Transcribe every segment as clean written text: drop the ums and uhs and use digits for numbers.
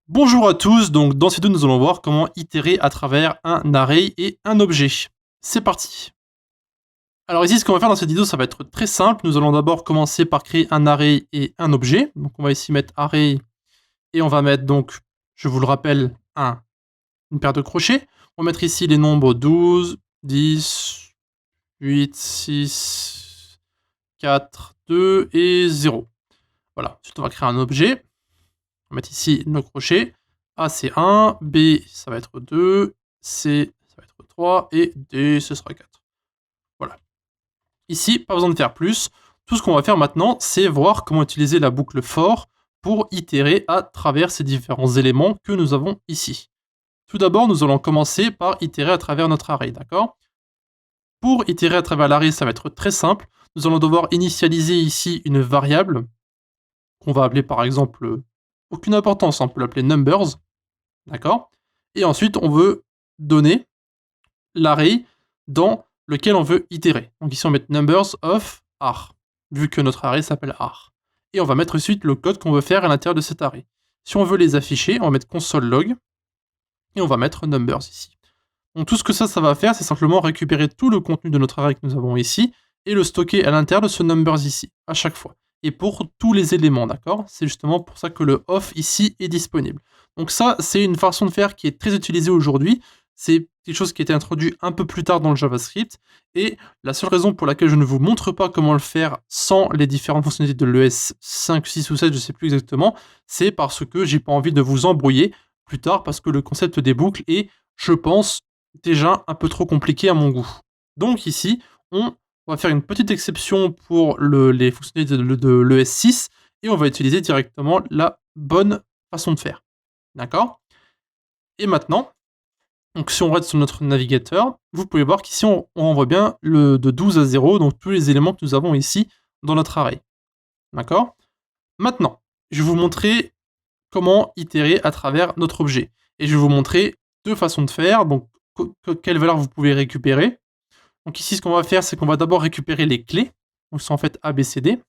Bonjour à tous, donc dans cette vidéo nous allons voir comment itérer à travers un array et un objet. C'est parti. Alors ici ce qu'on va faire dans cette vidéo ça va être très simple, nous allons d'abord commencer par créer un array et un objet. Donc on va ici mettre array et on va mettre donc, je vous le rappelle, une paire de crochets. On va mettre ici les nombres 12, 10, 8, 6, 4, 2 et 0. Voilà, ensuite on va créer un objet. On va mettre ici nos crochets. A c'est 1, B ça va être 2, C ça va être 3 et D ce sera 4. Voilà. Ici, pas besoin de faire plus. Tout ce qu'on va faire maintenant, c'est voir comment utiliser la boucle for pour itérer à travers ces différents éléments que nous avons ici. Tout d'abord, nous allons commencer par itérer à travers notre array, d'accord? Pour itérer à travers l'array, ça va être très simple. Nous allons devoir initialiser ici une variable qu'on va appeler par exemple, aucune importance, on peut l'appeler numbers. D'accord? Et ensuite, on veut donner l'array dans lequel on veut itérer. Donc ici, on va mettre numbers of r, vu que notre array s'appelle r. Et on va mettre ensuite le code qu'on veut faire à l'intérieur de cet array. Si on veut les afficher, on va mettre console log et on va mettre numbers ici. Donc tout ce que ça va faire, c'est simplement récupérer tout le contenu de notre array que nous avons ici et le stocker à l'intérieur de ce numbers ici, à chaque fois. Et pour tous les éléments, d'accord? C'est justement pour ça que le off ici est disponible. Donc ça, c'est une façon de faire qui est très utilisée aujourd'hui. C'est quelque chose qui a été introduit un peu plus tard dans le JavaScript. Et la seule raison pour laquelle je ne vous montre pas comment le faire sans les différentes fonctionnalités de l'ES 5, 6 ou 7, je ne sais plus exactement, c'est parce que j'ai pas envie de vous embrouiller plus tard, parce que le concept des boucles est, je pense, déjà un peu trop compliqué à mon goût. Donc ici, on va faire une petite exception pour les fonctionnalités de l'ES6 et on va utiliser directement la bonne façon de faire. D'accord? Et maintenant, donc si on reste sur notre navigateur, vous pouvez voir qu'ici on renvoie bien de 12 à 0, donc tous les éléments que nous avons ici dans notre array. D'accord? Maintenant, je vais vous montrer comment itérer à travers notre objet. Et je vais vous montrer deux façons de faire, donc quelle valeur vous pouvez récupérer. Donc ici, ce qu'on va faire, c'est qu'on va d'abord récupérer les clés. Donc c'est en fait A, B, C, D.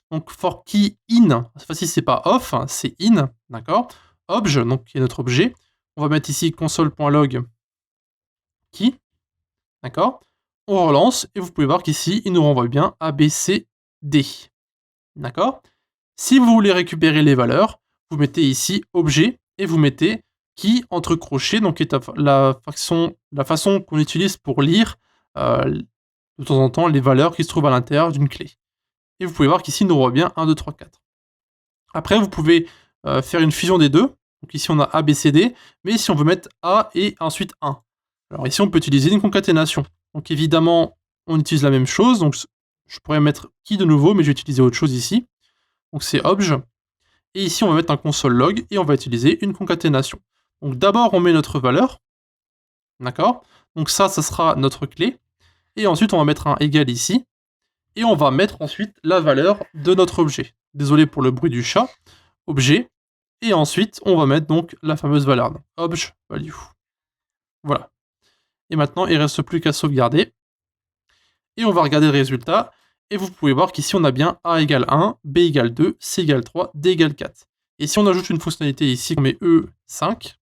Donc for key in, cette fois-ci, c'est pas off, hein, c'est in, d'accord? Obj, donc qui est notre objet. On va mettre ici console.log key, d'accord? On relance et vous pouvez voir qu'ici, il nous renvoie bien A, B, C, D, d'accord? Si vous voulez récupérer les valeurs, vous mettez ici objet et vous mettez key entre crochets, donc qui est la façon qu'on utilise pour lire de temps en temps les valeurs qui se trouvent à l'intérieur d'une clé. Et vous pouvez voir qu'ici, il nous renvoie bien 1, 2, 3, 4. Après, vous pouvez faire une fusion des deux. Donc ici, on a A, B, C, D. Mais si on veut mettre A et ensuite 1. Alors ici, on peut utiliser une concaténation. Donc évidemment, on utilise la même chose. Donc je pourrais mettre key de nouveau, mais je vais utiliser autre chose ici. Donc c'est obj. Et ici, on va mettre un console log et on va utiliser une concaténation. Donc d'abord, on met notre valeur. D'accord? Donc ça sera notre clé. Et ensuite, on va mettre un égal ici. Et on va mettre ensuite la valeur de notre objet. Désolé pour le bruit du chat. Objet. Et ensuite, on va mettre donc la fameuse valeur. Donc, obj value. Voilà. Et maintenant, il ne reste plus qu'à sauvegarder. Et on va regarder le résultat. Et vous pouvez voir qu'ici, on a bien A égale 1, B égale 2, C égale 3, D égale 4. Et si on ajoute une fonctionnalité ici, on met E5,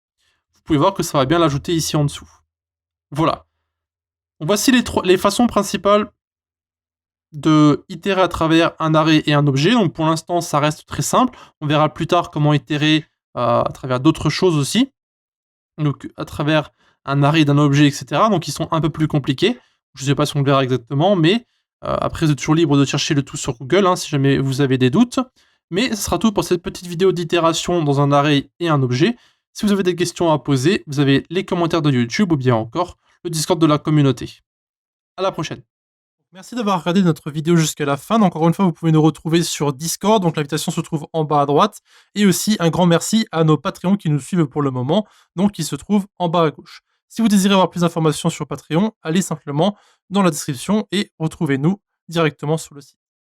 vous pouvez voir que ça va bien l'ajouter ici en dessous. Voilà. Donc voici les façons principales de itérer à travers un array et un objet. Donc pour l'instant, ça reste très simple. On verra plus tard comment itérer à travers d'autres choses aussi. Donc à travers un array d'un objet, etc. Donc ils sont un peu plus compliqués. Je ne sais pas si on le verra exactement, mais après, vous êtes toujours libre de chercher le tout sur Google, hein, si jamais vous avez des doutes. Mais ce sera tout pour cette petite vidéo d'itération dans un array et un objet. Si vous avez des questions à poser, vous avez les commentaires de YouTube ou bien encore le Discord de la communauté. À la prochaine. Merci d'avoir regardé notre vidéo jusqu'à la fin. Encore une fois, vous pouvez nous retrouver sur Discord, donc l'invitation se trouve en bas à droite. Et aussi, un grand merci à nos Patreons qui nous suivent pour le moment, donc qui se trouvent en bas à gauche. Si vous désirez avoir plus d'informations sur Patreon, allez simplement dans la description et retrouvez-nous directement sur le site.